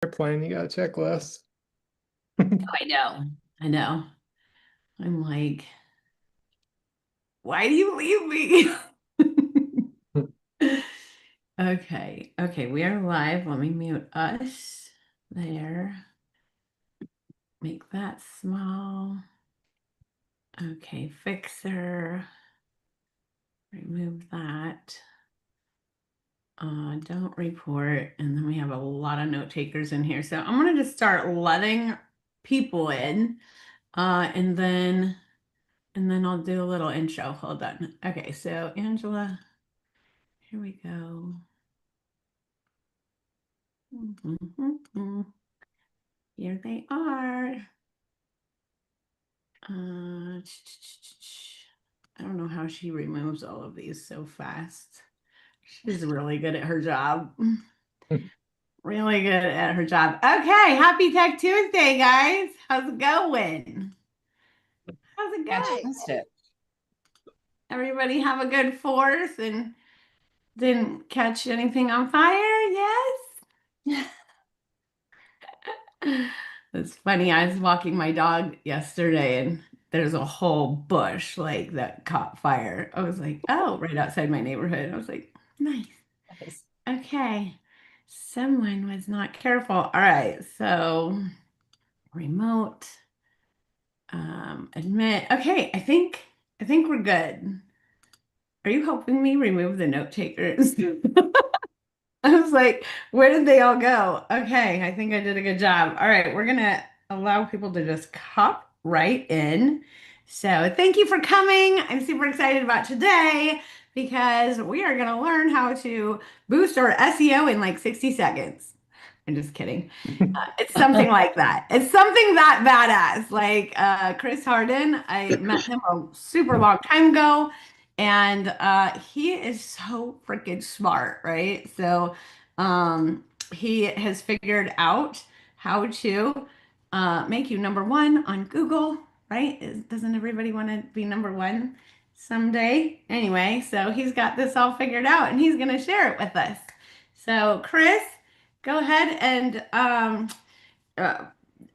airplane, you got a checklist. I know. I know. I'm like, why do you leave me? Okay. Okay. We are live. Let me mute us there. Make that small. Okay. Fixer. Remove that. Don't report. And then we have a lot of note takers in here. So I'm going to just start letting people in. And then I'll do a little intro. Hold on. Okay, so Angela, here we go. Here they are. I don't know how she removes all of these so fast. She's really good at her job. Really good at her job. Okay, happy Tech Tuesday, guys. How's it going? How's it going? Fantastic. Everybody have a good fourth and didn't catch anything on fire? Yes? It's funny. I was walking my dog yesterday and there's a whole bush like that caught fire. I was like, oh, right outside my neighborhood. I was like, nice. Nice. Okay. Someone was not careful. All right. So remote, admit. Okay. I think we're good. Are you helping me remove the note takers? I was like, where did they all go? Okay, I think I did a good job. All right, we're gonna allow people to just hop right in. So thank you for coming. I'm super excited about today because we are gonna learn how to boost our SEO in like 60 seconds. I'm just kidding. It's something like that. It's something that badass. Like Chris Hardin, I met him a super long time ago, and he is so freaking smart, right? So he has figured out how to make you number one on Google, right? Doesn't everybody want to be number one someday? Anyway, so he's got this all figured out, and he's going to share it with us. So, Chris, go ahead and uh,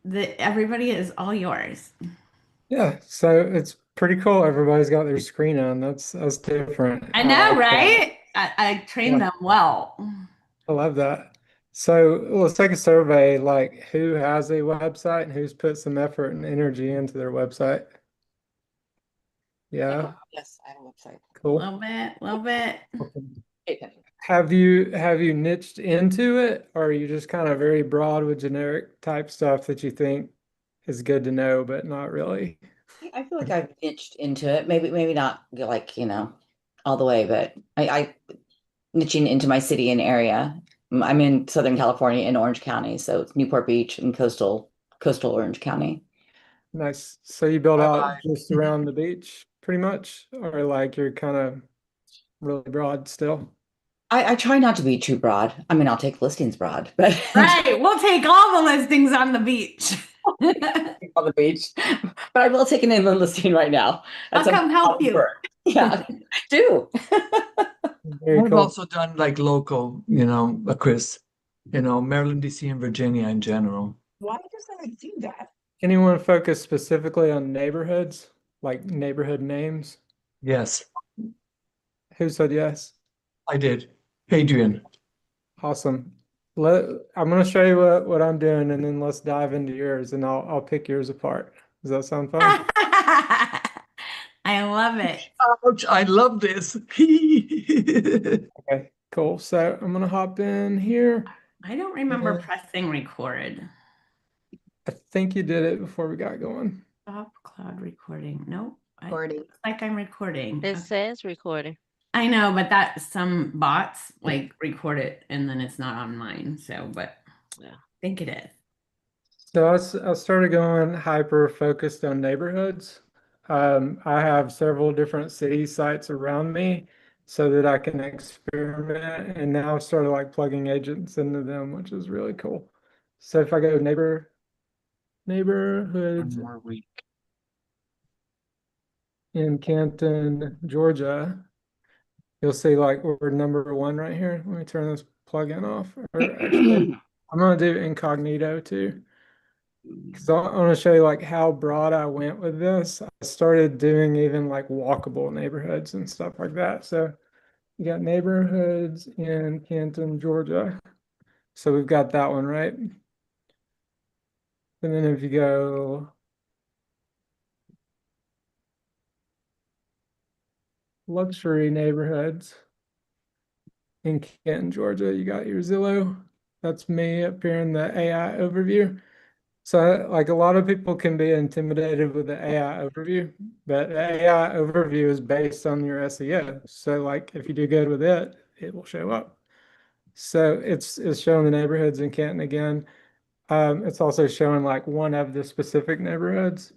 everybody is all yours. Yeah, so it's pretty cool. Everybody's got their screen on. That's different. I I know, like that. right? I trained Yeah, them well. I love that. So let's take a survey, like who has a website and who's put some effort and energy into their website. Yeah, Yes, I have a website. cool. Love it, love it. Pay attention. Have you niched into it, or are you just kind of very broad with generic type stuff that you think is good to know, but not really? I feel like I've niched into it. Maybe not like, all the way, but I niching into my city and area. I'm in Southern California in Orange County, so it's Newport Beach and coastal Orange County. Nice. So you build Bye out bye. just around the beach pretty much, or like you're kind of really broad still? I try not to be too broad. I mean, I'll take listings broad, but Right, we'll take all the listings on the beach. on the beach. But I will take an inland listing right now. That's I'll a come help lot of you. work. Yeah, do. Very I've cool. also done like local, Chris, Maryland, DC, and Virginia in general. Why does I do that? Anyone focus specifically on neighborhoods, like neighborhood names? Yes, Who said yes? I did. Adrian. Awesome. Let I'm gonna show you what I'm doing, and then let's dive into yours, and I'll pick yours apart. Does that sound fun? I love it. Ouch, I love this. Okay, cool. So I'm gonna hop in here. I don't remember And pressing record. I think you did it before we got going. Stop cloud recording. Nope. Recording. Looks like I'm recording. It Okay. says recording. I know, but that some bots like record it and then it's not on mine. So, but Yeah. I think it is. So I started going hyper focused on neighborhoods. I have several different city sites around me so that I can experiment. And now I've started like plugging agents into them, which is really cool. So if I go One neighborhoods more week. in Canton, Georgia, you'll see like we're number one right here. Let me turn this plugin off. Or actually, I'm gonna do incognito too, because I want to show you like how broad I went with this. I started doing even like walkable neighborhoods and stuff like that. So you got neighborhoods in Canton, Georgia. So we've got that one, right? And then if you go luxury neighborhoods in Canton, Georgia, you got your Zillow. That's me up here in the AI overview. So like a lot of people can be intimidated with the AI overview, but the AI overview is based on your SEO. So like if you do good with it, it will show up. So it's showing the neighborhoods in Canton again. It's also showing like one of the specific neighborhoods.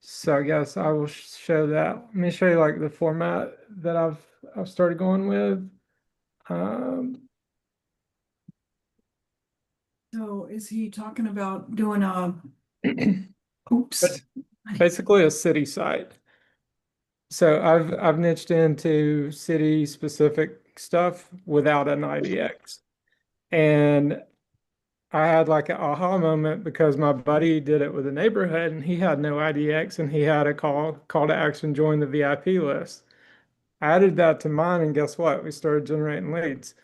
So I guess I will show that. Let me show you like the format that I've started going with. Um, So is he talking about doing oops. basically a city site. So I've niched into city specific stuff without an IDX. And I had like an aha moment because my buddy did it with a neighborhood and he had no IDX and he had a call to action, join the VIP list. I added that to mine and guess what? We started generating leads.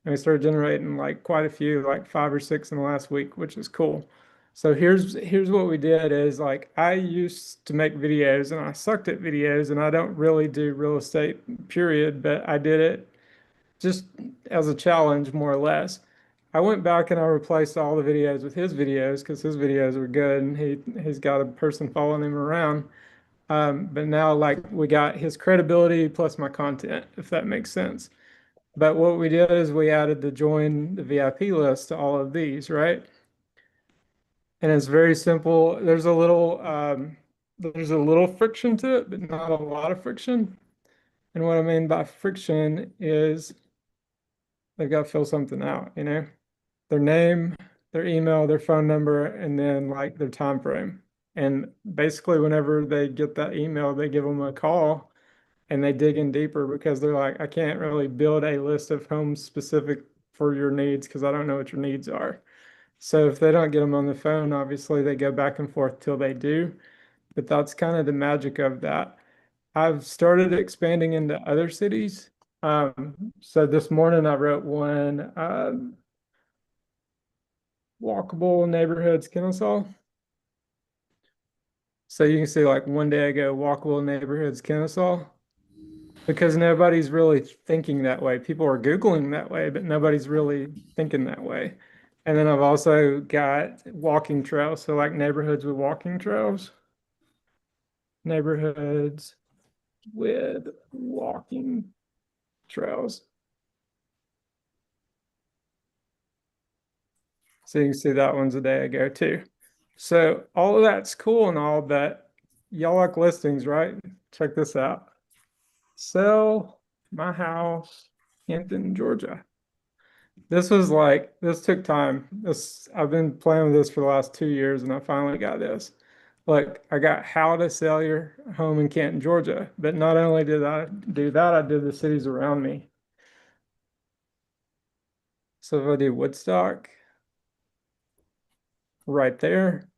And we started generating like quite a few, like 5 or 6 in the last week, which is cool. So here's what we did is like I used to make videos and I sucked at videos and I don't really do real estate period, but I did it just as a challenge more or less. I went back and I replaced all the videos with his videos because his videos were good and he's got a person following him around. But now like we got his credibility plus my content, if that makes sense. But what we did is we added the join the VIP list to all of these, right? And it's very simple. There's a little friction to it, but not a lot of friction. And what I mean by friction is they've got to fill something out, you know, their name, their email, their phone number, and then like their time frame. And basically, whenever they get that email, they give them a call and they dig in deeper because they're like, I can't really build a list of homes specific for your needs because I don't know what your needs are. So if they don't get them on the phone, obviously they go back and forth till they do. But that's kind of the magic of that. I've started expanding into other cities. So this morning I wrote one walkable neighborhoods Kennesaw. So you can see like one day ago, walkable neighborhoods Kennesaw, because nobody's really thinking that way. People are Googling that way, but nobody's really thinking that way. And then I've also got walking trails. So like neighborhoods with walking trails, neighborhoods with walking trails. So you can see that one's a day ago too. So all of that's cool and all, but y'all like listings, right? Check this out. Sell my house, Hampton, Georgia. This took time. I've been playing with this for the last 2 years and I finally got this. Look, I got how to sell your home in Canton, Georgia. But not only did I do that, I did the cities around me. So if I do Woodstock, right there.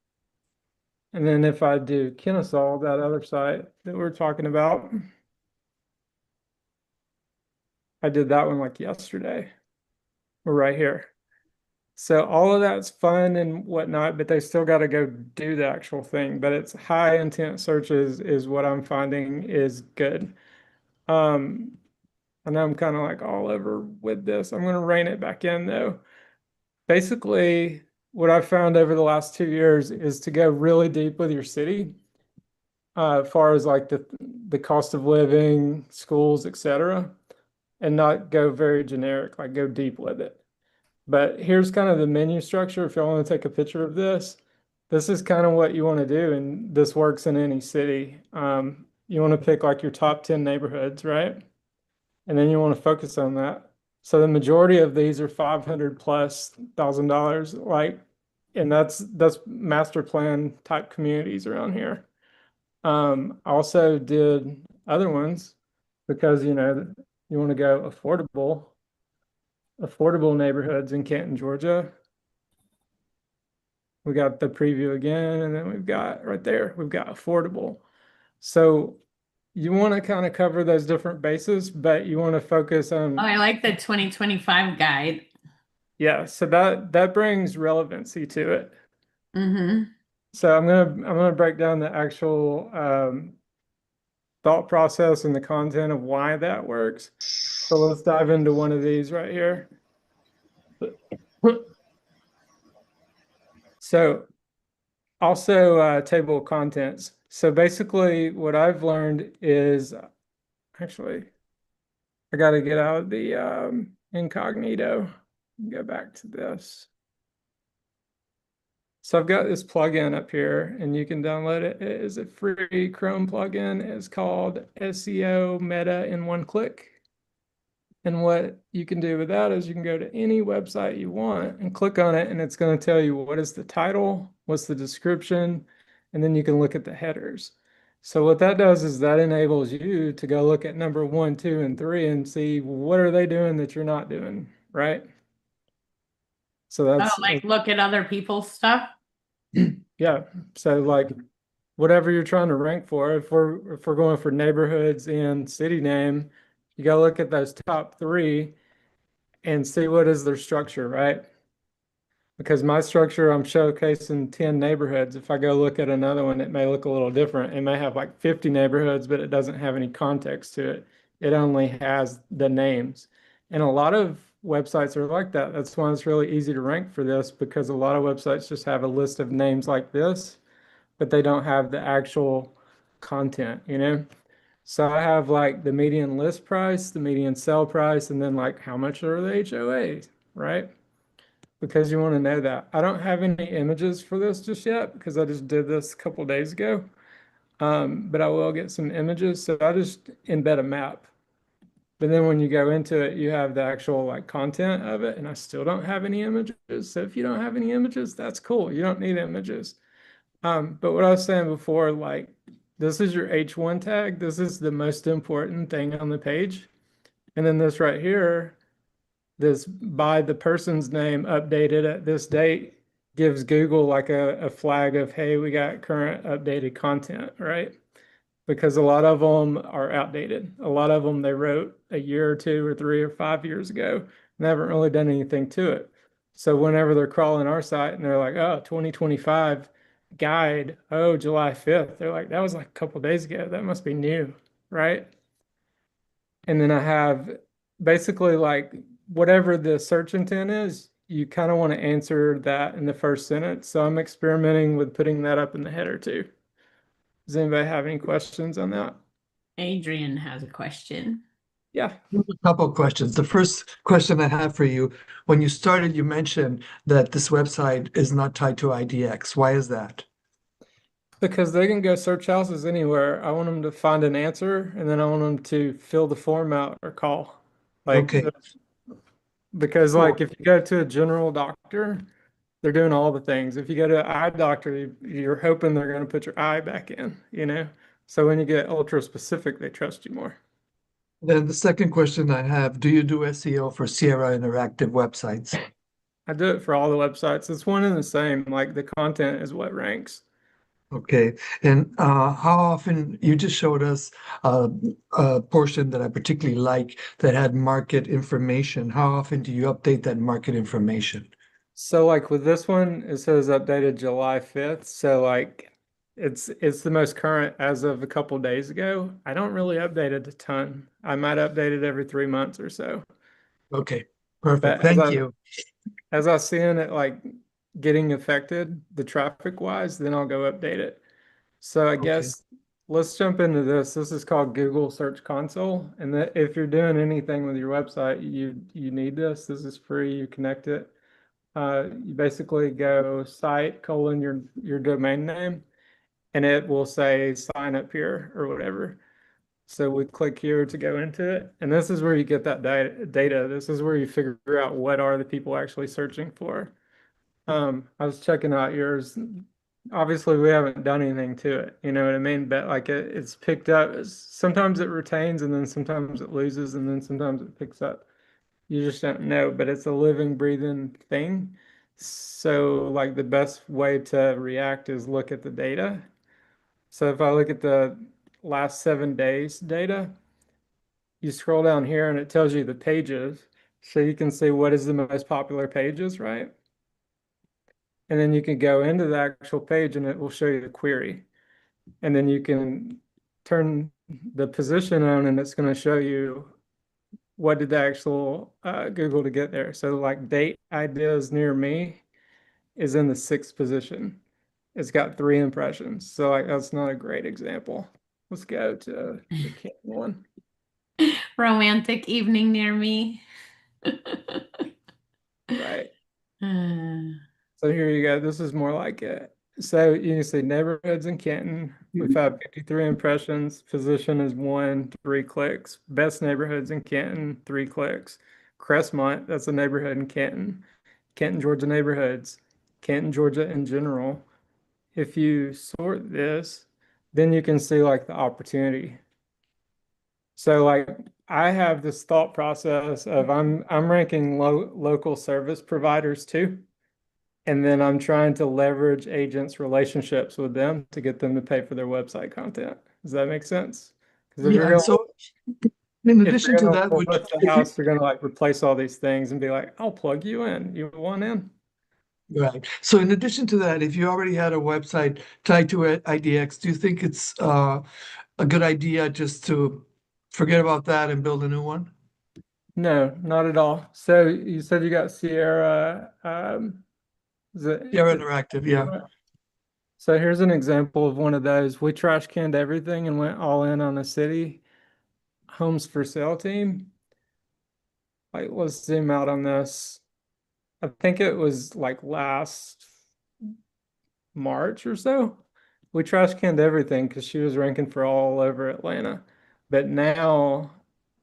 And then if I do Kennesaw, that other site that we're talking about, I did that one like yesterday. We're right here. So all of that's fun and whatnot, but they still got to go do the actual thing. But it's high intent searches is what I'm finding is good. I know I'm kind of like all over with this. I'm going to rein it back in though. Basically, what I've found over the last 2 years is to go really deep with your city, as far as like the cost of living, schools, etc., and not go very generic, like go deep with it. But here's kind of the menu structure. If you want to take a picture of this, this is kind of what you want to do, and this works in any city. You want to pick like your top 10 neighborhoods, right? And then you want to focus on that. So the majority of these are 500 plus $1,000, like, and that's master plan type communities around here. I also did other ones because you know you want to go affordable neighborhoods in Canton, Georgia. We got the preview again, and then we've got right there, we've got affordable. So you want to kind of cover those different bases, but you want to focus on, Oh, I like the 2025 guide. yeah, so that brings relevancy to it. Mm-hmm. So I'm gonna break down the actual thought process and the content of why that works. So let's dive into one of these right here. So also table of contents. So basically what I've learned is actually I got to get out of the incognito, go back to this. So I've got this plugin up here and you can download it. It is a free Chrome plugin. It's called SEO Meta in one click. And what you can do with that is you can go to any website you want and click on it, and it's going to tell you what is the title, what's the description, and then you can look at the headers. So what that does is that enables you to go look at number 1, 2, and 3 and see what are they doing that you're not doing, right? So Oh, that's like look at other people's stuff. yeah. So like whatever you're trying to rank for, if we're going for neighborhoods and city name, you gotta look at those top 3 and see what is their structure, right? Because my structure, I'm showcasing 10 neighborhoods. If I go look at another one, it may look a little different. It may have like 50 neighborhoods, but it doesn't have any context to it. It only has the names. And a lot of websites are like that. That's why it's really easy to rank for this, because a lot of websites just have a list of names like this, but they don't have the actual content, you know? So I have like the median list price, the median sell price, and then like how much are the HOAs, right? Because you want to know that. I don't have any images for this just yet because I just did this a couple days ago. But I will get some images. So I just embed a map. But then when you go into it, you have the actual like content of it, and I still don't have any images. So if you don't have any images, that's cool. You don't need images. But what I was saying before, like this is your H1 tag. This is the most important thing on the page. And then this right here, this by the person's name updated at this date gives Google like a flag of, hey, we got current updated content, right? Because a lot of them are outdated. A lot of them they wrote a year or 2 or 3 or 5 years ago and they haven't really done anything to it. So whenever they're crawling our site and they're like, oh, 2025 guide, oh, July 5th, they're like, that was like a couple days ago. That must be new, right? And then I have basically like whatever the search intent is, you kind of want to answer that in the first sentence. So I'm experimenting with putting that up in the header too. Does anybody have any questions on that? Adrian has a question. Yeah. A couple of questions. The first question I have for you, when you started, you mentioned that this website is not tied to IDX. Why is that? Because they can go search houses anywhere. I want them to find an answer and then I want them to fill the form out or call. Like, Okay, because cool. like if you go to a general doctor, they're doing all the things. If you go to an eye doctor, you're hoping they're going to put your eye back in, you know? So when you get ultra specific, they trust you more. Then the second question I have, do you do SEO for Sierra Interactive websites? I do it for all the websites. It's one and the same. Like the content is what ranks. Okay, and how often you just showed us a portion that I particularly like that had market information. How often do you update that market information? So like with this one, it says updated July 5th. So like it's the most current as of a couple days ago. I don't really update it a ton. I might update it every 3 months or so. Okay, perfect. But Thank you. as I see it like getting affected, the traffic wise, then I'll go update it. So I Okay. guess let's jump into this. This is called Google Search Console. And that if you're doing anything with your website, you need this. This is free. You connect it. You basically go site colon your domain name, and it will say sign up here or whatever. So we click here to go into it, and this is where you get that data. This is where you figure out what are the people actually searching for. I was checking out yours. Obviously, we haven't done anything to it. You know what I mean? But like it's picked up. Sometimes it retains, and then sometimes it loses, and then sometimes it picks up. You just don't know, but it's a living, breathing thing. So like the best way to react is look at the data. So if I look at the last 7 days data, you scroll down here and it tells you the pages. So you can see what is the most popular pages, right? And then you can go into the actual page and it will show you the query. And then you can turn the position on and it's going to show you what did the actual Google to get there. So like date ideas near me is in the 6th position. It's got 3 impressions. So like that's not a great example. Let's go to the Canton one. Romantic evening near me. Right. Uh, So here you go. This is more like it. So you can see neighborhoods in Canton. We've had 53 impressions. Position is 1, 3 clicks. Best neighborhoods in Canton, 3 clicks. Crestmont, that's a neighborhood in Canton. Canton, Georgia neighborhoods. Canton, Georgia in general. If you sort this, then you can see like the opportunity. So like I have this thought process of I'm ranking local service providers too. And then I'm trying to leverage agents' relationships with them to get them to pay for their website content. Does that make sense? Because Yeah, and so in addition to that, which list the house, they're gonna like replace all these things and be like, I'll plug you in. You want in? right. So in addition to that, if you already had a website tied to it, IDX, do you think it's a good idea just to forget about that and build a new one? No, not at all. So you said you got Sierra, is it? Yeah, interactive, yeah. So here's an example of one of those. We trash canned everything and went all in on a city homes for sale team. Like, let's zoom out on this. I think it was like last March or so. We trash canned everything because she was ranking for all over Atlanta. But now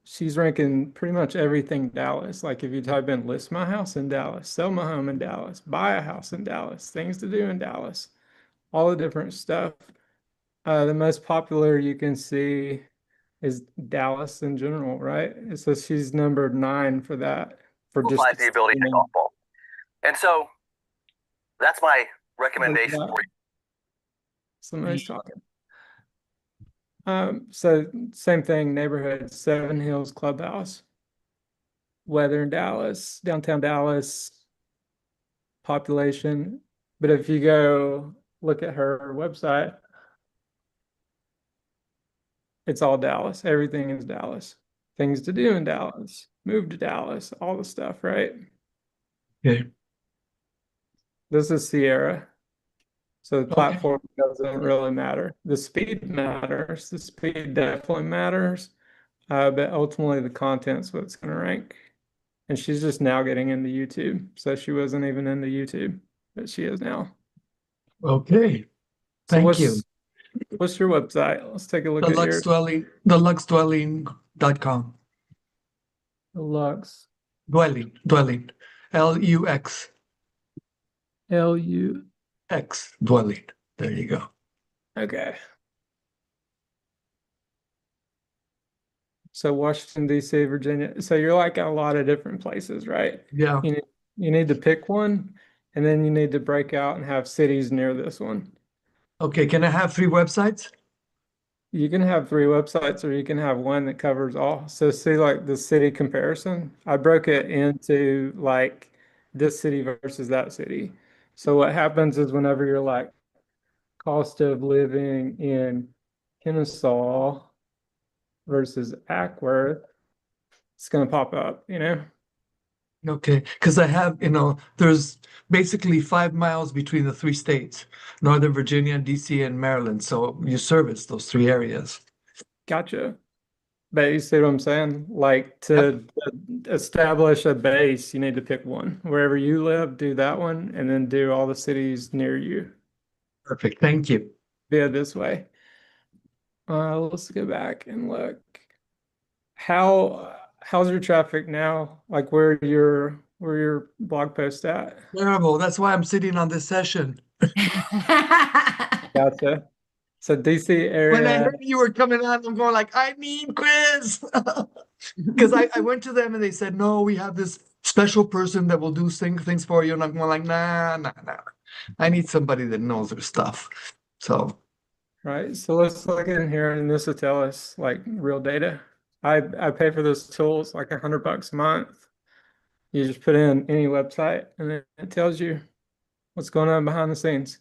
she's ranking pretty much everything Dallas. Like if you type in list my house in Dallas, sell my home in Dallas, buy a house in Dallas, things to do in Dallas, all the different stuff. The most popular you can see is Dallas in general, right? So she's number 9 for that. For just the ability to golf ball. And so that's my recommendation for you. Somebody's talking. So same thing, neighborhood, Seven Hills Clubhouse, weather in Dallas, downtown Dallas, population. But if you go look at her website, it's all Dallas. Everything is Dallas. Things to do in Dallas, move to Dallas, all the stuff, right? Okay. This is Sierra. So the platform doesn't really matter. The speed matters. The speed definitely matters. But ultimately the content's what's going to rank. And she's just now getting into YouTube. So she wasn't even into YouTube, but she is now. Okay. Thank you. What's your website? Let's take a look at yours. Deluxedwelling.com. Deluxe. Dwelling. Lux. LUX. Dwelling. There you go. Okay. So Washington, D.C., Virginia. So you're like a lot of different places, right? Yeah. You need to pick one, and then you need to break out and have cities near this one. Okay. Can I have 3 websites? You can have 3 websites, or you can have one that covers all. So see like the city comparison. I broke it into like this city versus that city. So what happens is whenever you're like cost of living in Kennesaw versus Ackworth, it's going to pop up, you know? Okay. Because I have, there's basically 5 miles between the 3 states, Northern Virginia, DC, and Maryland. So you service those 3 areas. Gotcha. But you see what I'm saying? Like to establish a base, you need to pick one. Wherever you live, do that one, and then do all the cities near you. Perfect. Thank you. Via this way. Let's go back and look. How's your traffic now? Like where your blog post at? Terrible. That's why I'm sitting on this session. Gotcha. So DC area. When I heard you were coming on, I'm going like, I need Chris. Because I went to them and they said, no, we have this special person that will do things for you, and I'm like, nah, nah, nah. I need somebody that knows their stuff. So, Right. So let's look in here and this will tell us like real data. I pay for those tools like $100 a month. You just put in any website and it tells you what's going on behind the scenes.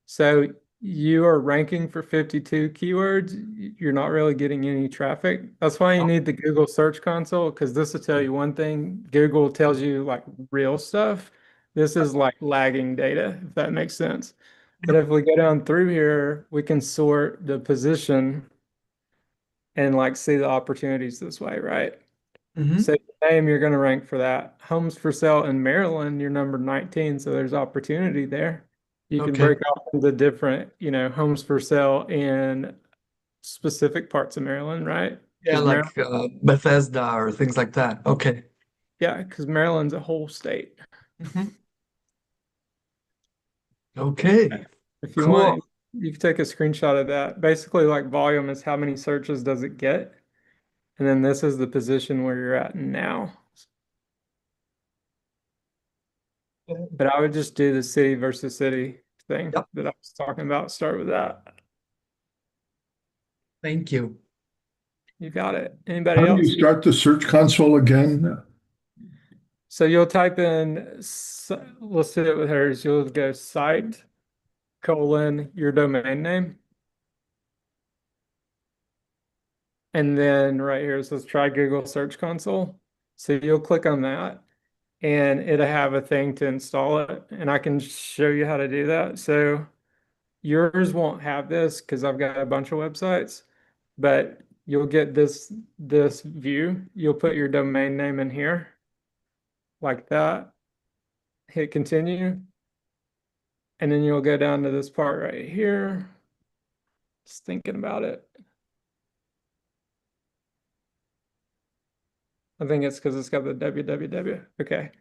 So you are ranking for 52 keywords. You're not really getting any traffic. That's why you need the Google Search Console, because this will tell you one thing. Google tells you like real stuff. This is like lagging data, if that makes sense. But if we go down through here, we can sort the position and like see the opportunities this way, right? mhm. So name, you're going to rank for that. Homes for sale in Maryland, you're number 19, so there's opportunity there. You can Okay. break off into different, homes for sale in specific parts of Maryland, right? Yeah, Because like Bethesda or things like that. Okay. Because Maryland's a whole state. Mhm. Okay. If you Cool. want, you can take a screenshot of that. Basically, like volume is how many searches does it get? And then this is the position where you're at now. But I would just do the city versus city thing Yep. that I was talking about. Start with that. Thank you. You got it. Anybody How do else? you start the search console again? So you'll type in, let's do it with hers. You'll go site colon your domain name. And then right here it says try Google Search Console. So you'll click on that and it'll have a thing to install it. And I can show you how to do that. So yours won't have this because I've got a bunch of websites, but you'll get this view. You'll put your domain name in here like that. Hit continue. And then you'll go down to this part right here. Just thinking about it. I think it's because it's got the www. Okay.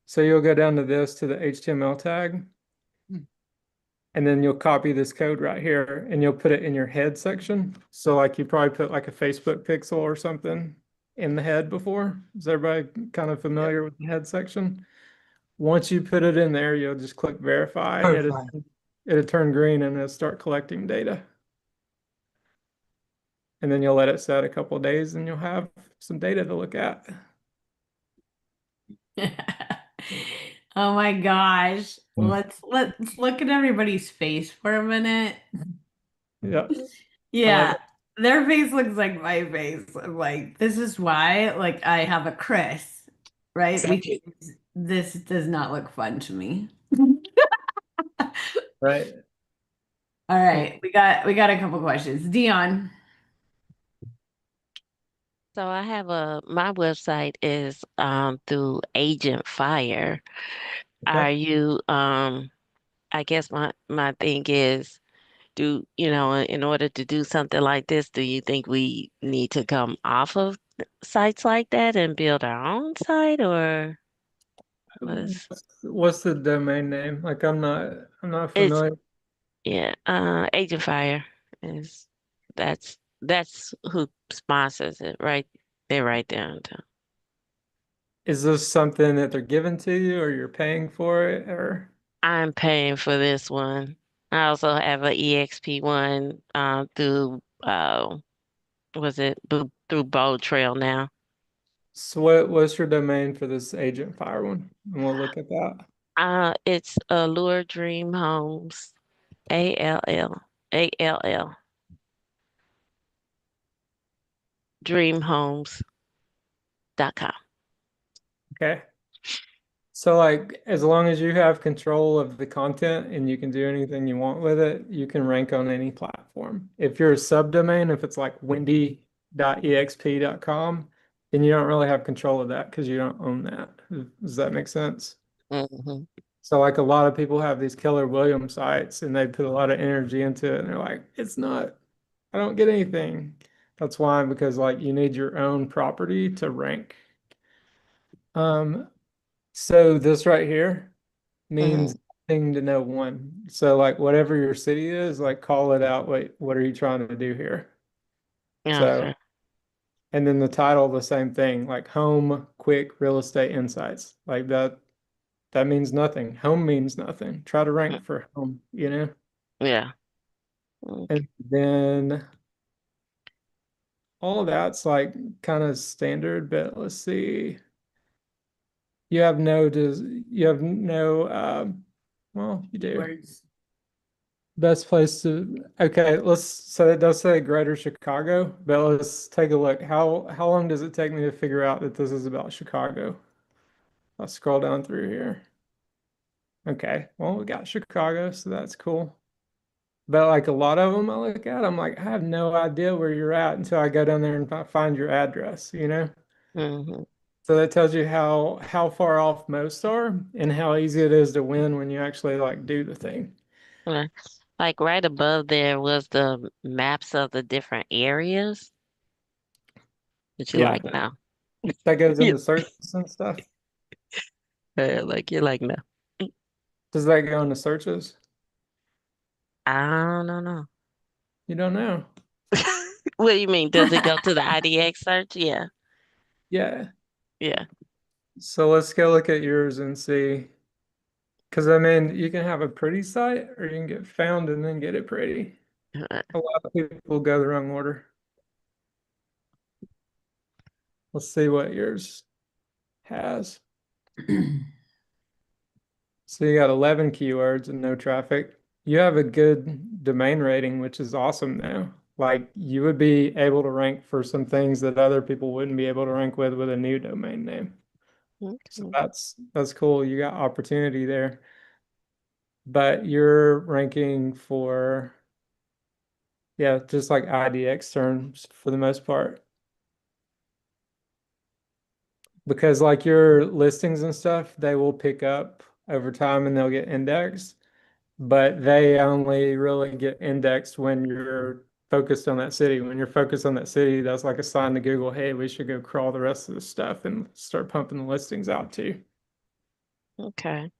So you'll go down to this to the HTML tag. And then you'll copy this code right here and you'll put it in your head section. So like you probably put like a Facebook pixel or something in the head before. Is everybody kind of familiar with the head section? Once you put it in there, you'll just click verify. Verify. It'll turn green and it'll start collecting data. And then you'll let it set a couple of days and you'll have some data to look at. Oh my gosh. Let's look at everybody's face for a minute. Yeah. Yeah. Their face looks like my face. I'm like, this is why, like, I have a Chris, right? Because this does not look fun to me. Right. All right, we got a couple questions. Dion. So I have my website is through Agent Fire. Are you I guess my thing is, in order to do something like this, do you think we need to come off of sites like that and build our own site, or was What's the domain name? Like I'm not it's familiar. Agent Fire is that's who sponsors it, right? They're right downtown. Is this something that they're giving to you or you're paying for it or? I'm paying for this one. I also have an EXP one through through Bold Trail now. So what's your domain for this Agent Fire one? And we'll look at that. It's Allure Dream Homes, ALL dreamhomes.com. Okay. So like as long as you have control of the content and you can do anything you want with it, you can rank on any platform. If you're a subdomain, if it's like wendy.exp.com, then you don't really have control of that because you don't own that. Does that make sense? Mm-hmm. So like a lot of people have these Keller Williams sites and they put a lot of energy into it and they're like, I don't get anything. That's why, because like you need your own property to rank. So this right here means nothing to no one. So like whatever your city is, like call it out. Wait, what are you trying to do here? So Okay. And then the title, the same thing, like home quick real estate insights. Like that means nothing. Home means nothing. Try to rank for home, you know? Yeah. Okay. And then all of that's like kind of standard, but let's see. You have no well, you do. Words. Best place to okay, so it does say Greater Chicago, but let's take a look. How long does it take me to figure out that this is about Chicago? I'll scroll down through here. Okay, well, we got Chicago, so that's cool. But like a lot of them I look at, I'm like, I have no idea where you're at until I go down there and find your address, you know? Mm-hmm. So that tells you how far off most are and how easy it is to win when you actually like do the thing. Yeah. Like right above there was the maps of the different areas that you Yeah, like now. that goes Yeah. into searches and stuff. Like you're like no. Does that go into searches? I don't know. You don't know. What do you mean? Does it go to the IDX search? Yeah. Yeah. Yeah. So let's go look at yours and see. Because I mean, you can have a pretty site or you can get found and then get it pretty. Uh, A lot of people go the wrong order. Let's see what yours has. So you got 11 keywords and no traffic. You have a good domain rating, which is awesome now. Like you would be able to rank for some things that other people wouldn't be able to rank with a new domain name. So Okay. that's cool. You got opportunity there. But you're ranking for yeah, just like IDX terms for the most part. Because like your listings and stuff, they will pick up over time and they'll get indexed, but they only really get indexed when you're focused on that city. When you're focused on that city, that's like a sign to Google, hey, we should go crawl the rest of the stuff and start pumping the listings out too. Okay.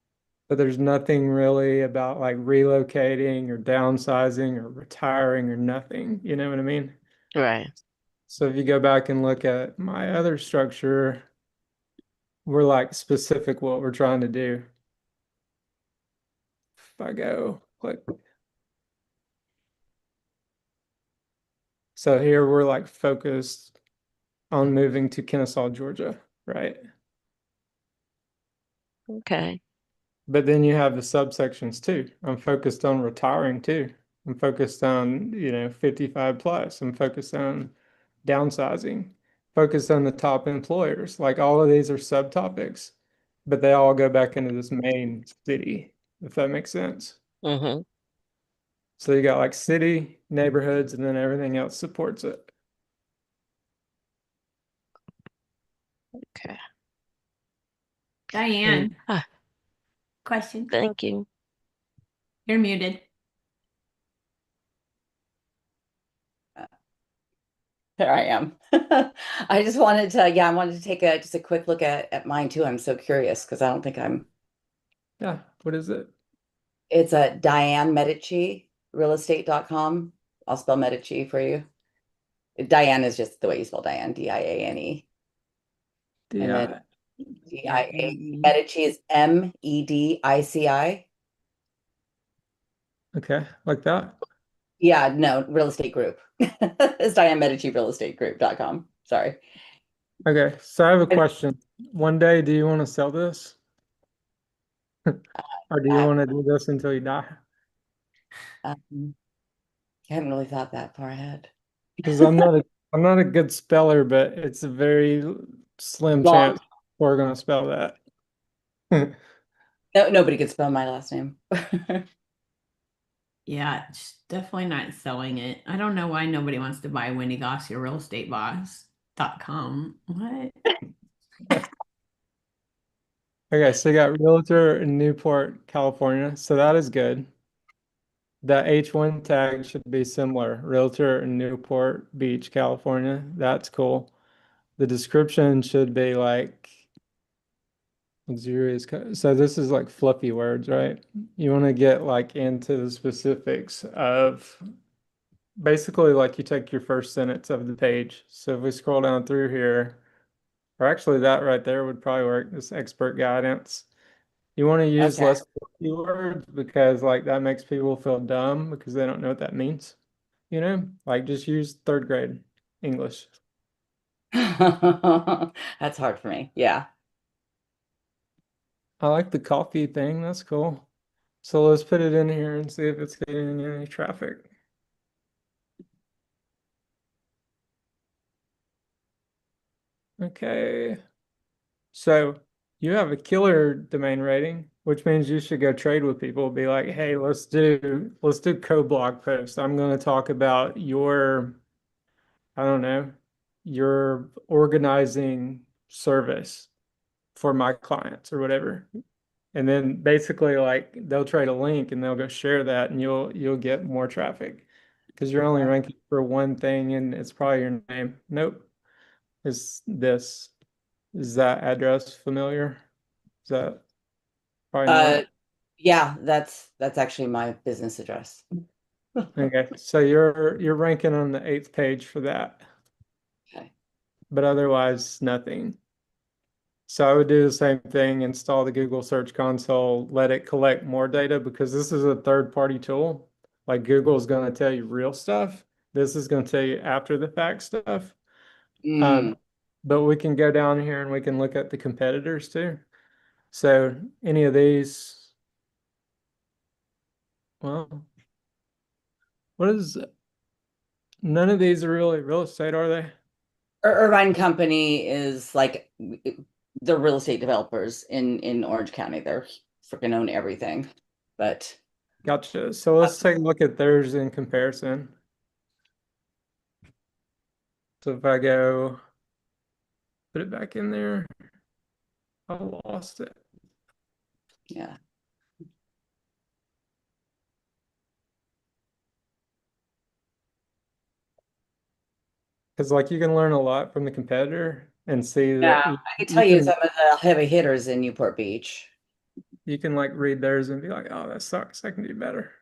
But there's nothing really about like relocating or downsizing or retiring or nothing. You know what I mean? Right. So if you go back and look at my other structure, we're like specific what we're trying to do. If I go click. So here we're like focused on moving to Kennesaw, Georgia, right? Okay. But then you have the subsections too. I'm focused on retiring too. I'm focused on, 55 plus. I'm focused on downsizing, focused on the top employers. Like all of these are subtopics, but they all go back into this main city, if that makes sense. Mm-hmm. So you got like city, neighborhoods, and then everything else supports it. Okay. Diane, Ah, question. thank you. You're muted. There I am. I just wanted to, I wanted to take just a quick look at mine too. I'm so curious because I don't think Yeah. What is it? it's a Diane Medici realestate.com. I'll spell Medici for you. Diane is just the way you spell Diane, Diane. And then Yeah. DIA. Medici is MEDICI. Okay. Like that. Yeah, no, real estate group. It's Diane Medici realestategroup.com. Sorry. Okay. So I have a question. One day, do you want to sell this? Or do you want to do this until you die? I haven't really thought that far ahead. Because I'm not a good speller, but it's a very slim Long. chance we're gonna spell that. No, nobody could spell my last name. Yeah, it's definitely not selling it. I don't know why nobody wants to buy Wendy Goss, your real estate boss.com. What? Okay, so you got realtor in Newport, California. So that is good. The H1 tag should be similar. Realtor in Newport Beach, California. That's cool. The description should be like luxurious. So this is like fluffy words, right? You want to get like into the specifics of basically like you take your first sentence of the page. So if we scroll down through here, or actually that right there would probably work, this expert guidance. You want to use Okay. less keywords because like that makes people feel dumb because they don't know what that means. You know, like just use third grade English. That's hard for me. Yeah. I like the coffee thing. That's cool. So let's put it in here and see if it's getting any traffic. Okay. So you have a killer domain rating, which means you should go trade with people. Be like, hey, let's do co-blog posts. I'm going to talk about your, I don't know, your organizing service for my clients or whatever. And then basically like they'll trade a link and they'll go share that and you'll get more traffic because you're only ranking for one thing and it's probably your name. Nope. It's this. Is that address familiar? Is that probably not? Yeah, that's actually my business address. Okay. So you're ranking on the 8th page for that, Okay. but otherwise nothing. So I would do the same thing, install the Google Search Console, let it collect more data because this is a third-party tool. Like Google is going to tell you real stuff. This is going to tell you after the fact stuff. Mm. But we can go down here and we can look at the competitors too. So any of these, well, what is, none of these are really real estate, are they? Irvine Company is like the real estate developers in Orange County. They're freaking own everything. But Gotcha. So let's take a look at theirs in comparison. So if I go put it back in there, I lost it. yeah. Because like you can learn a lot from the competitor and see Yeah, that I can tell you some of the heavy hitters in Newport Beach. you can like read theirs and be like, oh, that sucks. I can do better.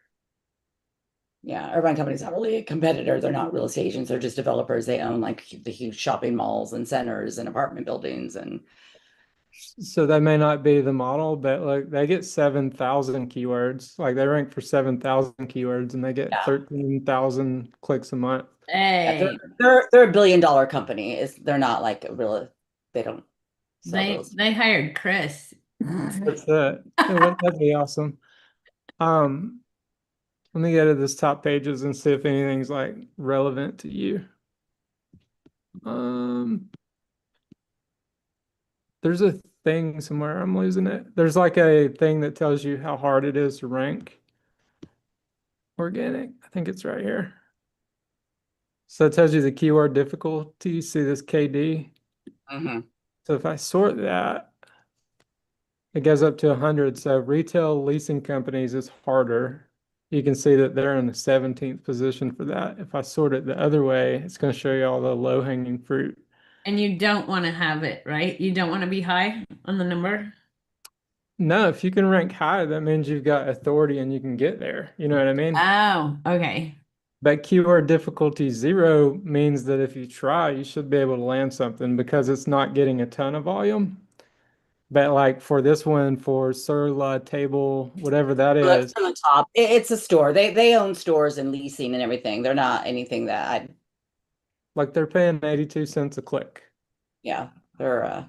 Yeah, Irvine Company's not really a competitor. They're not real estate agents. They're just developers. They own like the huge shopping malls and centers and apartment buildings and So that may not be the model, but like they get 7,000 keywords. Like they rank for 7,000 keywords and they get yeah. 13,000 clicks a month. Yeah, Hey, they're a billion-dollar company. They're not like a real. They don't sell real estate. they hired Chris. That's it. That'd be awesome. Um, Let me go to this top pages and see if anything's like relevant to you. There's a thing somewhere, I'm losing it. There's like a thing that tells you how hard it is to rank organic. I think it's right here. So it tells you the keyword difficulty. See this KD? Mm-hmm. So if I sort that, it goes up to 100. So retail leasing companies is harder. You can see that they're in the 17th position for that. If I sort it the other way, it's going to show you all the low-hanging fruit. And you don't want to have it, right? You don't want to be high on the number. No, if you can rank high, that means you've got authority and you can get there. You know what I mean? Oh, okay. But keyword difficulty 0 means that if you try, you should be able to land something because it's not getting a ton of volume. But like for this one, for Surla table, whatever that is, From the top, it's a store. They own stores and leasing and everything. They're not anything that I. like they're paying 82 cents a click Yeah, they're.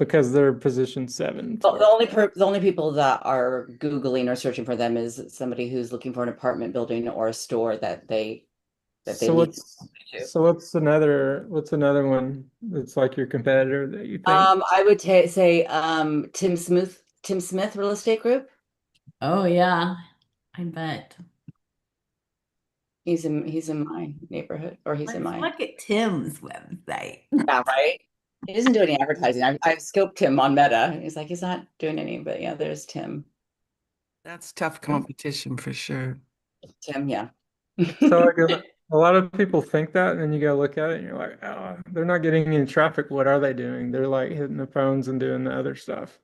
because they're position 7 The for the only people that are Googling or searching for them is somebody who's looking for an apartment building or a store that they So lease to. so what's another one that's like your competitor that you think? I would say Tim Smith Real Estate Group. Oh yeah, I bet. He's in my neighborhood, or he's in Let's my. look at Tim's website. Yeah, right. He doesn't do any advertising. I've scoped him on Meta. He's like, he's not doing any, but yeah, there's Tim. That's tough competition for sure. Tim, yeah. So like a lot of people think that, and then you go look at it and you're like, oh, they're not getting any traffic. What are they doing? They're like hitting the phones and doing the other stuff.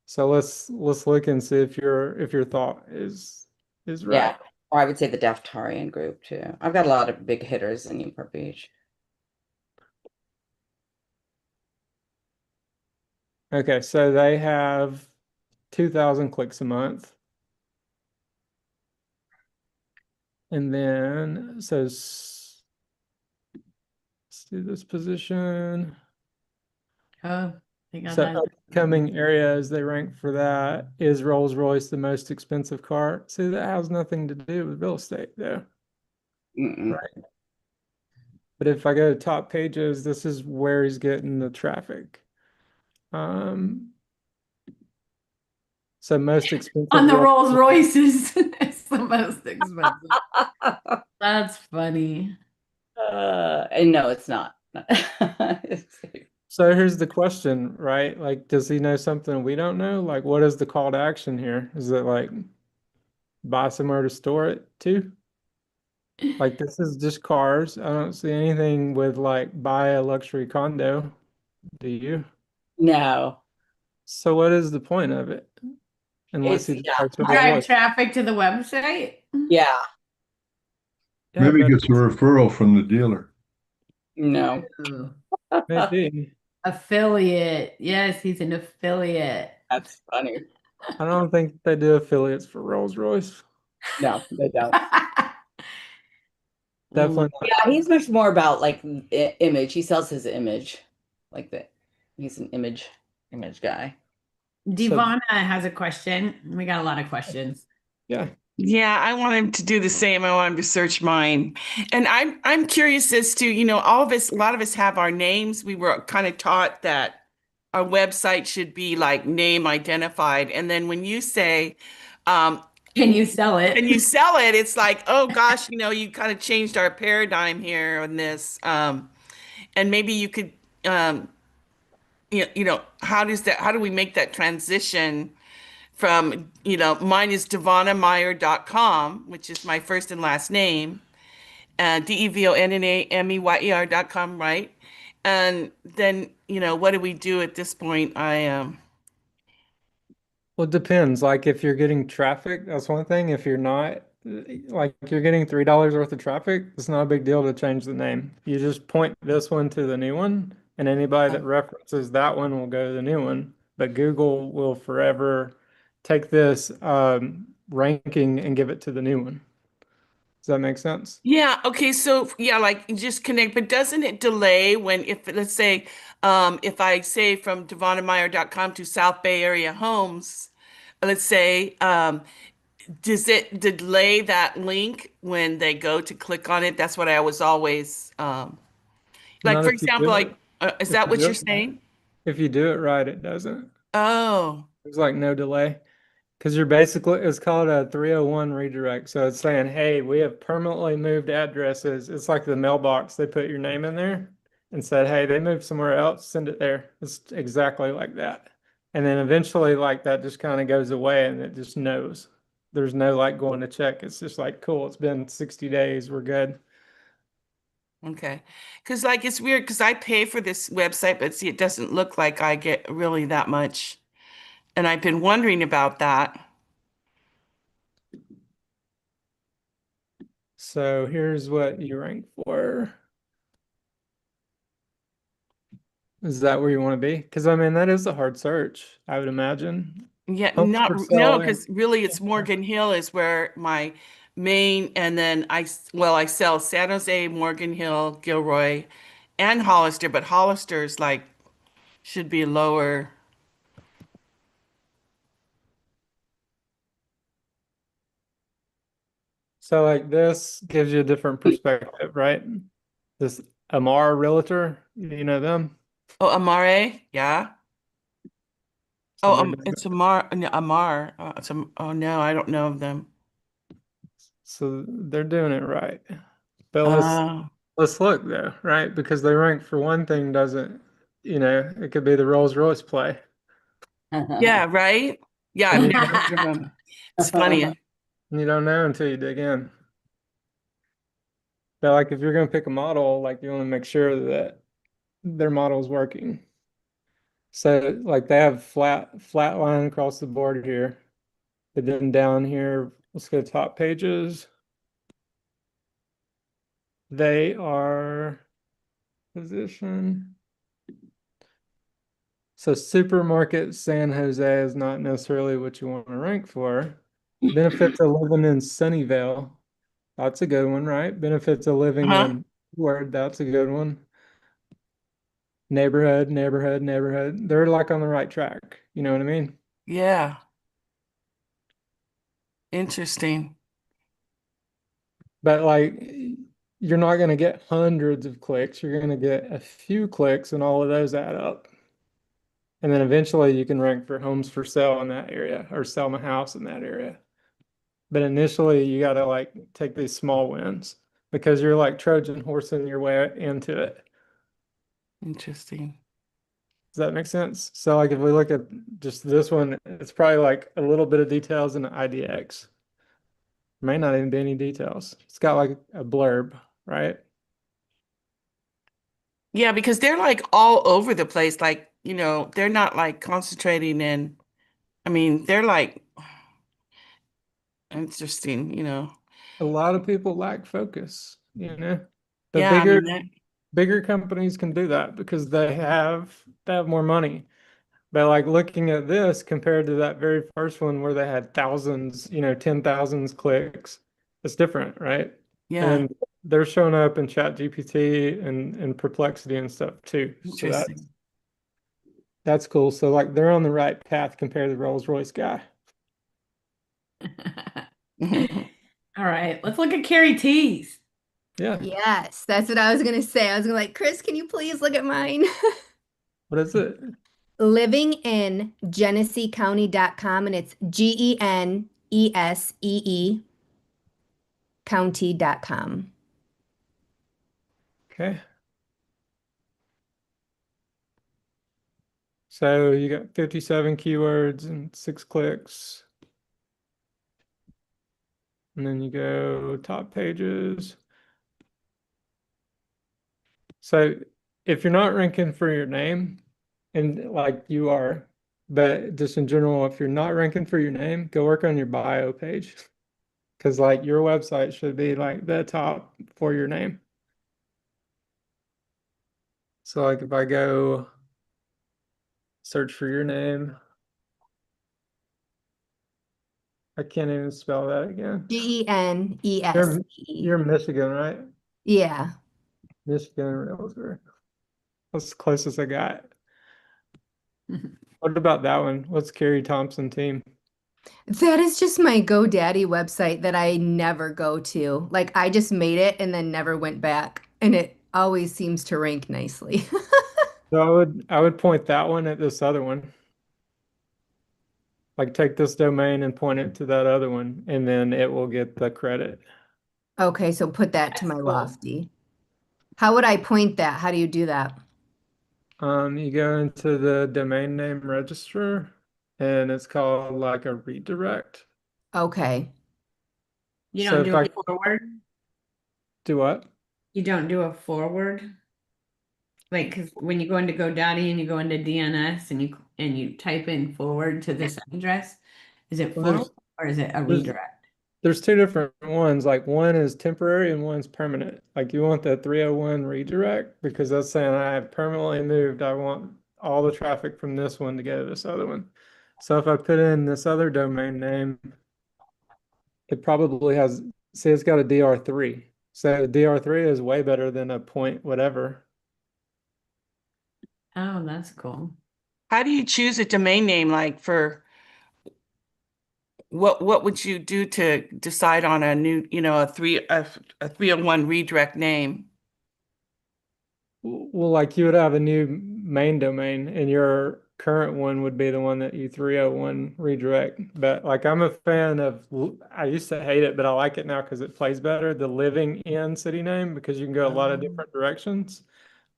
So let's look and see if your thought is right. Yeah. Or I would say the Daftarian group too. I've got a lot of big hitters in Newport Beach. Okay, so they have 2,000 clicks a month. And then it says, let's do this position. Oh, they got So that. upcoming areas they rank for that. Is Rolls-Royce the most expensive car? See, that has nothing to do with real estate though. Mm-mm. Right. But if I go to top pages, this is where he's getting the traffic. So most expensive On the real Rolls Royces, it's the most expensive. That's funny. And no, it's not. So here's the question, right? Like, does he know something we don't know? Like, what is the call to action here? Is it like buy somewhere to store it to? Like, this is just cars. I don't see anything with like buy a luxury condo. Do you? No. So what is the point of it? Unless he Yeah. starts with a Drive voice. traffic to the website. Yeah. Yeah, Maybe but gets a referral from the dealer. No. Ooh. maybe. Affiliate. Yes, he's an affiliate. That's funny. I don't think they do affiliates for Rolls-Royce. No, they don't. Definitely not. Yeah, he's much more about like image. He sells his image, like that. He's an image guy. Divana has a question. We got a lot of questions. Yeah. Yeah, I want him to do the same. I want him to search mine. And I'm curious as to, all of us, a lot of us have our names. We were kind of taught that our website should be like name identified. And then when you say, Can you sell it? can you sell it? It's like, oh gosh, you kind of changed our paradigm here on this. And maybe you could, how do we make that transition from, mine is devonnameyer.com, which is my first and last name, DEVONNAMEYER.com, right? And then, what do we do at this point? Well, it depends. Like if you're getting traffic, that's one thing. If you're not, like you're getting $3 worth of traffic, it's not a big deal to change the name. You just point this one to the new one, and anybody that references that one will go to the new one. But Google will forever take this ranking and give it to the new one. Does that make sense? Yeah, okay, so yeah, like just connect, but doesn't it delay when if let's say if I say from devonnameyer.com to South Bay Area Homes, let's say does it delay that link when they go to click on it? That's what I was always like Not for if you example, do like it. is If that you what do you're it, saying? if you do it right, it doesn't. Oh, There's like no delay. Because you're basically, it's called a 301 redirect. So it's saying, hey, we have permanently moved addresses. It's like the mailbox. They put your name in there and said, hey, they moved somewhere else, send it there. It's exactly like that. And then eventually, like that just kind of goes away and it just knows. There's no like going to check. It's just like, cool, it's been 60 days. We're good. okay. Because like it's weird because I pay for this website, but see, it doesn't look like I get really that much. And I've been wondering about that. So here's what you rank for. Is that where you want to be? Because I mean, that is a hard search, I would imagine. Yeah, Homes for no, sale and because really it's Morgan Hill is where my main, and then I sell San Jose, Morgan Hill, Gilroy, and Hollister, but Hollister's like should be lower. so like this gives you a different perspective, right? This Amar Realtor, you know them? Oh, Amare, yeah. So Oh, they're doing it's Amar, no, Amar. Oh no, I don't know of them. so they're doing it right. But Uh, let's look though, right? Because they rank for one thing doesn't, it could be the Rolls-Royce play. yeah, right. Yeah, I've And you, never heard of them. It's funny. you don't know until you dig in. But like if you're gonna pick a model, like you want to make sure that their model's working. So like they have flat line across the board here. But then down here, let's go top pages. They are position. So supermarket San Jose is not necessarily what you want to rank for. Benefits of living in Sunnyvale. That's a good one, right? Benefits of living Uh-huh. in Word. That's a good one. Neighborhood, neighborhood, neighborhood. They're like on the right track. You know what I mean? Yeah. Interesting. But like, you're not going to get hundreds of clicks. You're going to get a few clicks, and all of those add up. And then eventually you can rank for homes for sale in that area or sell my house in that area. But initially you got to like take these small wins because you're like Trojan horsing your way into it. Interesting. Does that make sense? So like if we look at just this one, it's probably like a little bit of details in the IDX. May not even be any details. It's got like a blurb, right? Yeah, because they're like all over the place. Like, they're not like concentrating in, I mean, they're like interesting. A lot of people lack focus, you know. The Yeah, I bigger mean that. bigger companies can do that because they have more money. But like looking at this compared to that very first one where they had thousands, 10,000s clicks, it's different, right? Yeah, And they're showing up in Chat GPT and Perplexity and stuff too. So interesting. that's cool. So like they're on the right path compared to the Rolls-Royce guy. All right, let's look at Carrie T's. Yeah. Yes, that's what I was gonna say. I was gonna like, Chris, can you please look at mine? What is it? Living in GeneseeCounty.com, and it's GENESEE county.com. Okay. So you got 57 keywords and 6 clicks. And then you go top pages. So if you're not ranking for your name, and like you are, but just in general, if you're not ranking for your name, go work on your bio page. Because like your website should be like the top for your name. So like if I go search for your name, I can't even spell that again. GENESE. You're Michigan, right? Yeah. Michigan Realtor. That's the closest I got. What about that one? What's Carrie Thompson team? That is just my GoDaddy website that I never go to. Like I just made it and then never went back. And it always seems to rank nicely. So I would point that one at this other one. Like take this domain and point it to that other one, and then it will get the credit. Okay, so put that to That's my cool. Lofty. How would I point that? How do you do that? You go into the domain name register, and it's called like a redirect. Okay. You So don't if do I a forward? do what? You don't do a forward? Like, because when you go into GoDaddy and you go into DNS and you type in forward to this address, is it Well, forward or is it a there's redirect? there's two different ones. Like one is temporary and one's permanent. Like you want the 301 redirect because that's saying I have permanently moved. I want all the traffic from this one to go to this other one. So if I put in this other domain name, it probably has, see, it's got a DR3. So DR3 is way better than a point whatever. Oh, that's cool. How do you choose a domain name? Like for what would you do to decide on a new, a 301 redirect name? Well, like you would have a new main domain and your current one would be the one that you 301 redirect. But like I'm a fan of, I used to hate it, but I like it now because it plays better. The living in city name because you can go a lot of different directions.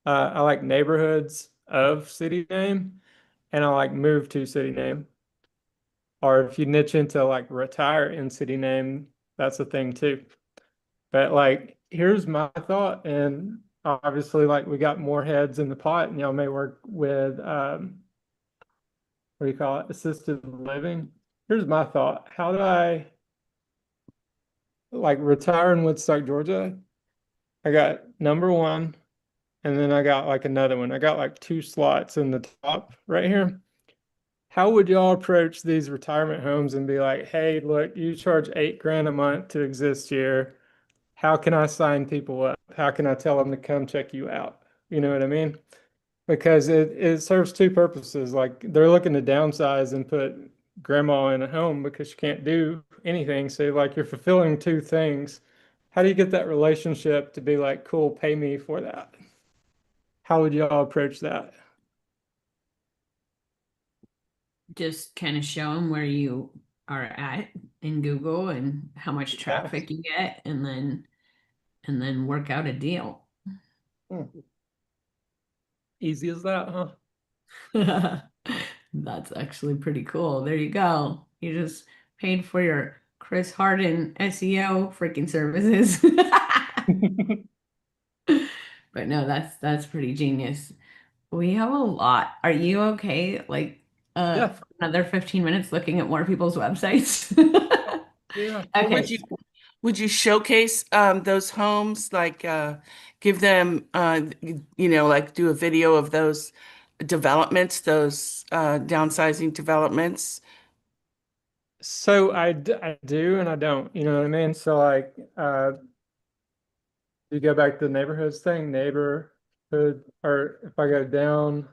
I like neighborhoods of city name and I like move to city name. Or if you niche into like retire in city name, that's a thing too. But like, here's my thought, and obviously, like we got more heads in the pot, and y'all may work with what do you call it, assisted living. Here's my thought: how do I like retire in Woodstock, Georgia? I got number one, and then I got like another one. I got like two slots in the top right here. How would y'all approach these retirement homes and be like, hey, look, you charge 8 grand a month to exist here. How can I sign people up? How can I tell them to come check you out? You know what I mean? Because it serves two purposes. Like they're looking to downsize and put grandma in a home because she can't do anything. So like you're fulfilling two things. How do you get that relationship to be like, cool, pay me for that? How would y'all approach that? Just kind of show them where you are at in Google and how much traffic you get, and then work out a deal. Easy as that, huh? That's actually pretty cool. There you go. You just paid for your Chris Hardin SEO freaking services. But no, that's pretty genius. We have a lot. Are you okay? Like Yeah. for another 15 minutes looking at more people's websites? Yeah. Okay. Would you showcase those homes, like give them like do a video of those developments, those downsizing developments? So I do and I don't, you know what I mean? So like you go back to the neighborhoods thing, neighborhood, or if I go down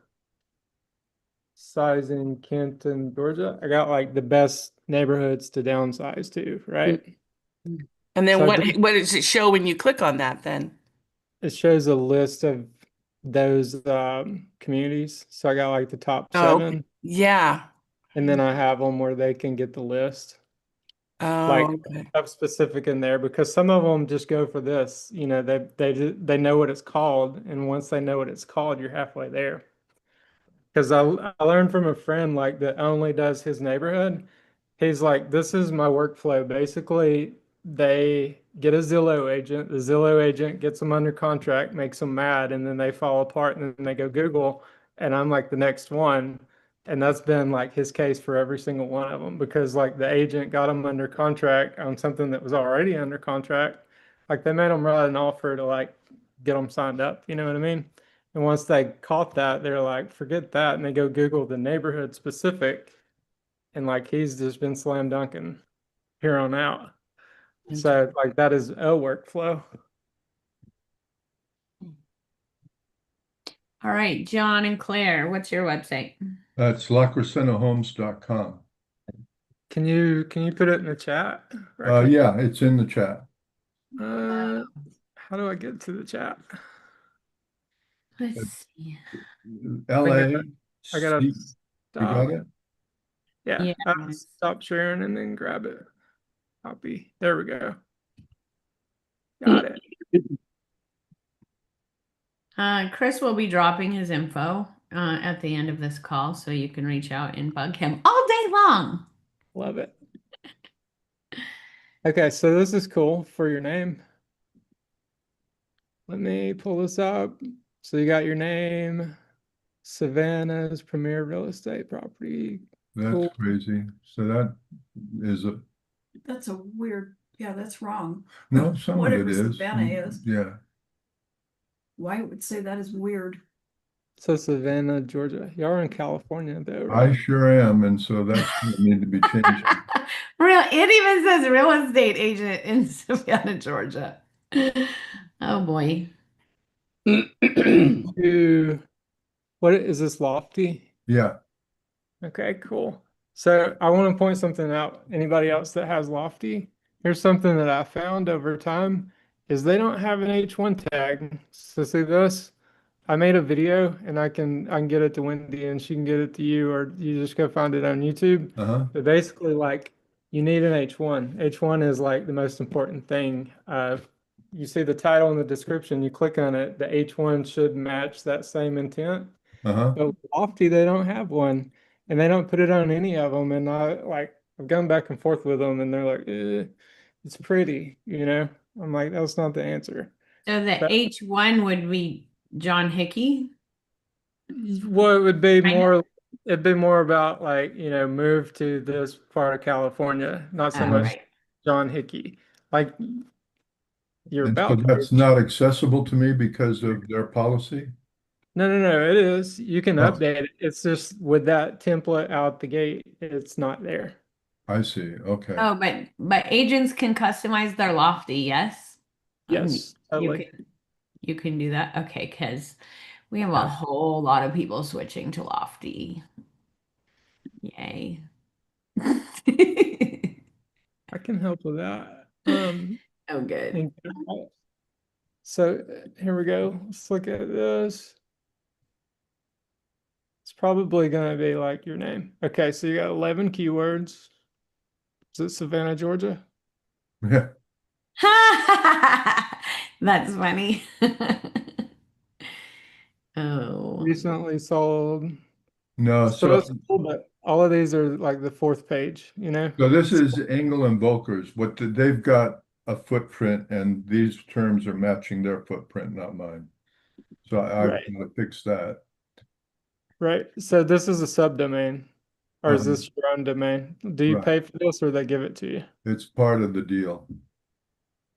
sizing Kenton, Georgia, I got like the best neighborhoods to downsize to, right? And then So what does it show when you click on that then? it shows a list of those communities. So I got like the top Oh, seven, yeah. and then I have them where they can get the list. Like Oh, okay. stuff specific in there because some of them just go for this. You know, they know what it's called, and once they know what it's called, you're halfway there. Because I learned from a friend like that only does his neighborhood. He's like, this is my workflow. Basically, they get a Zillow agent. The Zillow agent gets them under contract, makes them mad, and then they fall apart and then they go Google. And I'm like the next one. And that's been like his case for every single one of them because like the agent got them under contract on something that was already under contract. Like they made them write an offer to like get them signed up. You know what I mean? And once they caught that, they're like, forget that. And they go Google the neighborhood specific. And like he's just been slam dunking here on out. So like that is a workflow. All right, John and Claire, what's your website? That's lacracentahomes.com. Can you put it in the chat? Yeah, it's in the chat. How do I get to the chat? Let's see. LA. I gotta You stop. got it? Yeah, I have to stop sharing and then grab it. Copy. There we go. Got it. Chris will be dropping his info at the end of this call, so you can reach out and bug him all day long. Love it. Okay, so this is cool for your name. Let me pull this up. So you got your name, Savannah's premier real estate property. That's Cool. crazy. So that is a That's a weird, yeah, that's wrong. no, some of Whatever it is. Savannah is. Yeah. Why would say that is weird? So Savannah, Georgia. Y'all are in California though, I right? sure am, and so that's gonna need to be changed. It even says real estate agent in Savannah, Georgia. Oh boy. What is this Lofty? Yeah. Okay, cool. So I want to point something out. Anybody else that has Lofty? Here's something that I found over time is they don't have an H1 tag. So see this? I made a video and I can get it to Wendy and she can get it to you, or you just go find it on YouTube. Uh-huh. But basically like you need an H1. H1 is like the most important thing. You see the title and the description, you click on it, the H1 should match that same intent. Uh-huh. But Lofty, they don't have one, and they don't put it on any of them. And I've gone back and forth with them, and they're like, it's pretty, you know. I'm like, that's not the answer. So the But, H1 would be John Hickey. well, it'd be more about like, you know, move to this part of California, not so much Right. John Hickey. Like your And so about that's page. not accessible to me because of their policy? No, it is. You can Oh, update it. It's just with that template out the gate, it's not there. I see. Okay. Oh, but agents can customize their Lofty, yes? Yes, You totally. can do that. Okay, because we have a whole lot of people switching to Lofty. Yay. I can help with that. Oh, good. and- so here we go. Let's look at this. It's probably going to be like your name. Okay, so you got 11 keywords. Is it Savannah, Georgia? Yeah. That's funny. Oh, Recently sold. No, So that's cool, but all of these are like the fourth page, you know? so this is Engel and Volkers. They've got a footprint, and these terms are matching their footprint, not mine. So I've Right, got to fix that. right. So this is a subdomain, or is this your own domain? Do you Right. pay for this or they give it to you? It's part of the deal.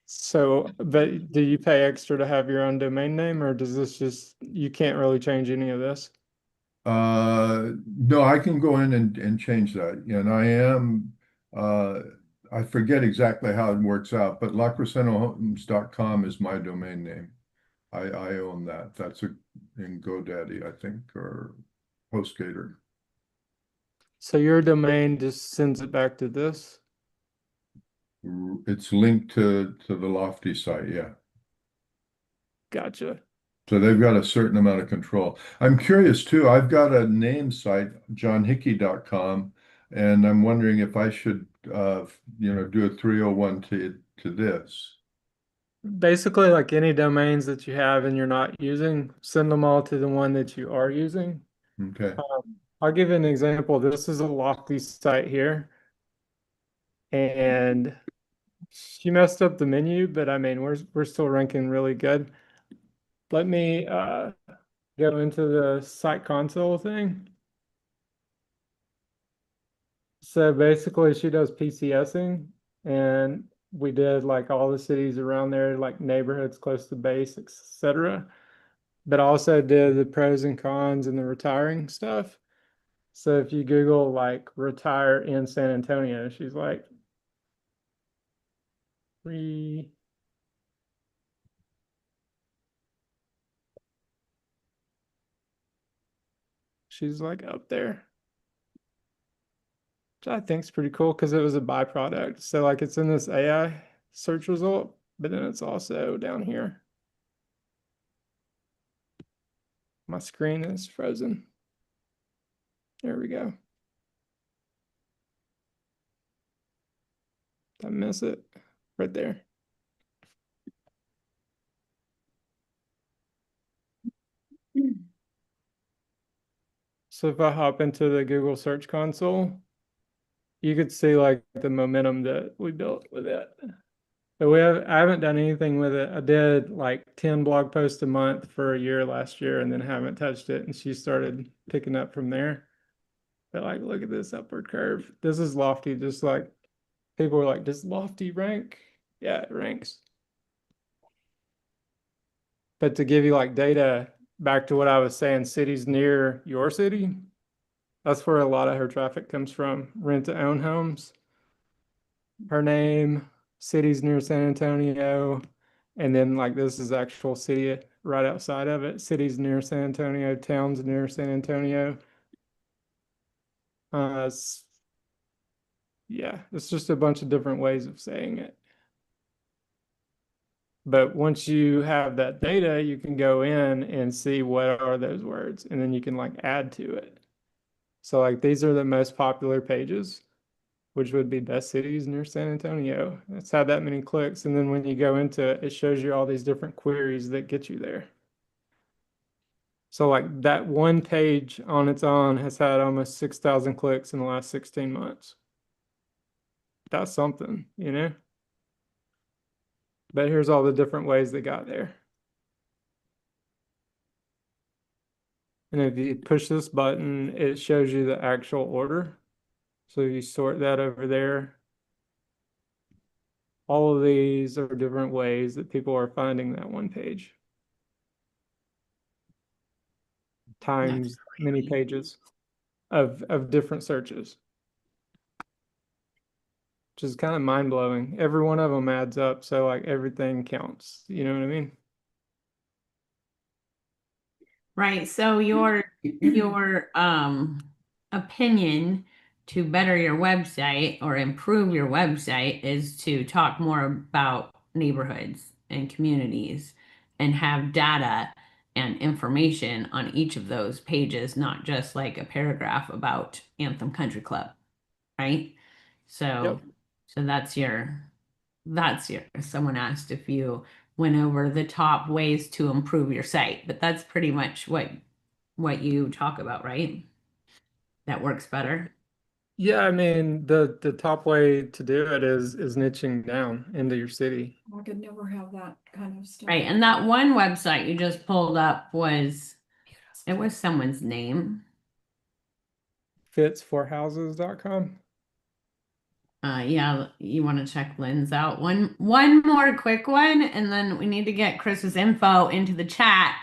So, but do you pay extra to have your own domain name, or does this just, you can't really change any of this? No, I can go in and change that. And uh, I forget exactly how it works out, but lacresenohomes.com is my domain name. I own that. That's in GoDaddy, I think, or HostGator. So your domain just sends it back to this? It's linked to the Lofty site, yeah. Gotcha. So they've got a certain amount of control. I'm curious too. I've got a name site, johnhickey.com, and I'm wondering if I should, do a 301 to this. Basically, like any domains that you have and you're not using, send them all to the one that you are using. Okay. I'll give you an example. This is a Lofty site here, and she messed up the menu, but I mean, we're still ranking really good. Let me go into the site console thing. So basically, she does PCSing, and we did like all the cities around there, like neighborhoods close to base, etc. But also did the pros and cons and the retiring stuff. So if you Google like retire in San Antonio, she's like re she's like up there. Which I think is pretty cool because it was a byproduct. So like it's in this AI search result, but then it's also down here. My screen is frozen. There we go. Did I miss it? Right there. So if I hop into the Google Search Console, you could see like the momentum that we built with it. But I haven't done anything with it. I did like 10 blog posts a month for a year last year and then haven't touched it. And she started picking up from there. But like, look at this upward curve. This is Lofty. Just like people were like, does Lofty rank? Yeah, it ranks. But to give you like data back to what I was saying, cities near your city, that's where a lot of her traffic comes from. Rent to own homes. Her name, cities near San Antonio, and then like this is actual city right outside of it. Cities near San Antonio, towns near San Antonio. Yeah, it's just a bunch of different ways of saying it. But once you have that data, you can go in and see what are those words, and then you can like add to it. So like these are the most popular pages, which would be best cities near San Antonio. It's had that many clicks. And then when you go into it, it shows you all these different queries that get you there. So like that one page on its own has had almost 6,000 clicks in the last 16 months. That's something, you know? But here's all the different ways they got there. And if you push this button, it shows you the actual order. So you sort that over there. all of these are different ways that people are finding that one page. Times many pages of different searches. Which is kind of mind-blowing. Every one of them adds up, so like everything counts. You know what I mean? Right. So your opinion to better your website or improve your website is to talk more about neighborhoods and communities and have data and information on each of those pages, not just like a paragraph about Anthem Country Club, right? So Yep. so that's your someone asked if you went over the top ways to improve your site, but that's pretty much what you talk about, right? That works better. Yeah, I mean the top way to do it is niching down into your city. I could never have that kind of stuff. Right. And that one website you just pulled up was someone's name. Fitsforhouses.com. Yeah, you want to check Lynn's out. One more quick one, and then we need to get Chris's info into the chat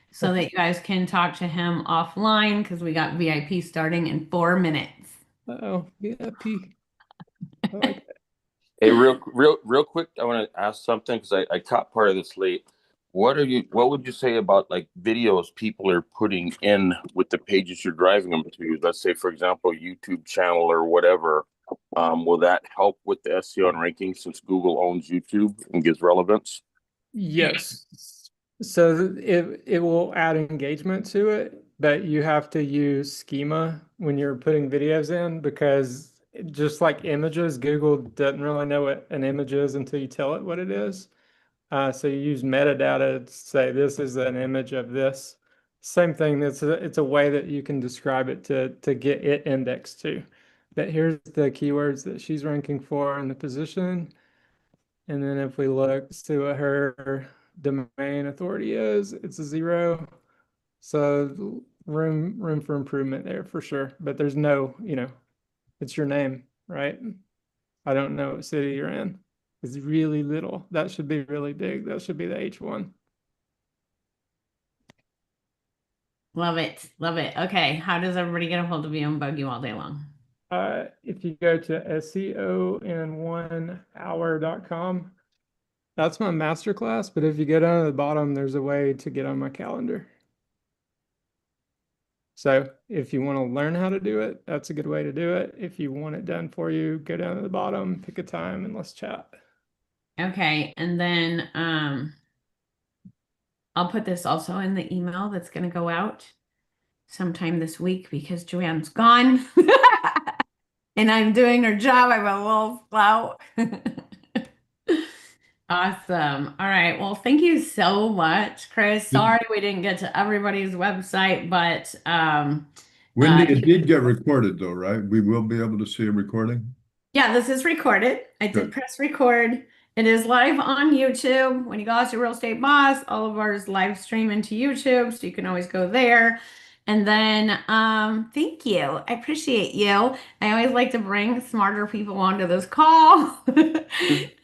so that you guys can talk to him offline because we got VIP starting in 4 minutes. Uh-oh, VIP. I like that. Hey, real quick, I want to ask something because I caught part of this late. What would you say about like videos people are putting in with the pages you're driving them to? Let's say, for example, YouTube channel or whatever. Will that help with the SEO and ranking since Google owns YouTube and gives relevance? Yes. So it will add engagement to it, but you have to use schema when you're putting videos in because just like images, Google doesn't really know what an image is until you tell it what it is. So you use metadata to say this is an image of this. Same thing. It's a way that you can describe it to get it indexed to. But here's the keywords that she's ranking for in the position. And then if we look, see what her domain authority is, it's a 0. So room for improvement there for sure. But there's no, it's your name, right? I don't know what city you're in. It's really little. That should be really big. That should be the H1. Love it. Love it. Okay. How does everybody get a hold of you and bug you all day long? If you go to SEOin1hour.com, that's my masterclass. But if you go down to the bottom, there's a way to get on my calendar. So if you want to learn how to do it, that's a good way to do it. If you want it done for you, go down to the bottom, pick a time, and let's chat. Okay. And then I'll put this also in the email that's going to go out sometime this week because Joanne's gone. And I'm doing her job. I'm a little slow. Awesome. All right. Well, thank you so much, Chris. Sorry we didn't get to everybody's website, but Wendy, it did get recorded though, right? We will be able to see a recording? yeah, this is recorded. I did press record. It is live on YouTube. When you Goss Your Real Estate Boss, all of ours live stream into YouTube, so you can always go there. And then, thank you. I appreciate you. I always like to bring smarter people onto this call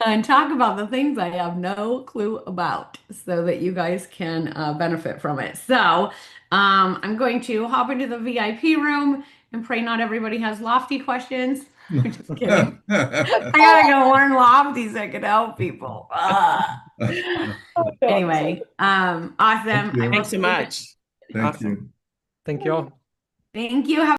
and talk about the things I have no clue about so that you guys can benefit from it. So, I'm going to hop into the VIP room and pray not everybody has lofty questions. I'm just kidding. I gotta go learn lofty so I can help people. Anyway, awesome. Thank you. Thanks so much. Thank Awesome. you. Thank you all. Thank you. Have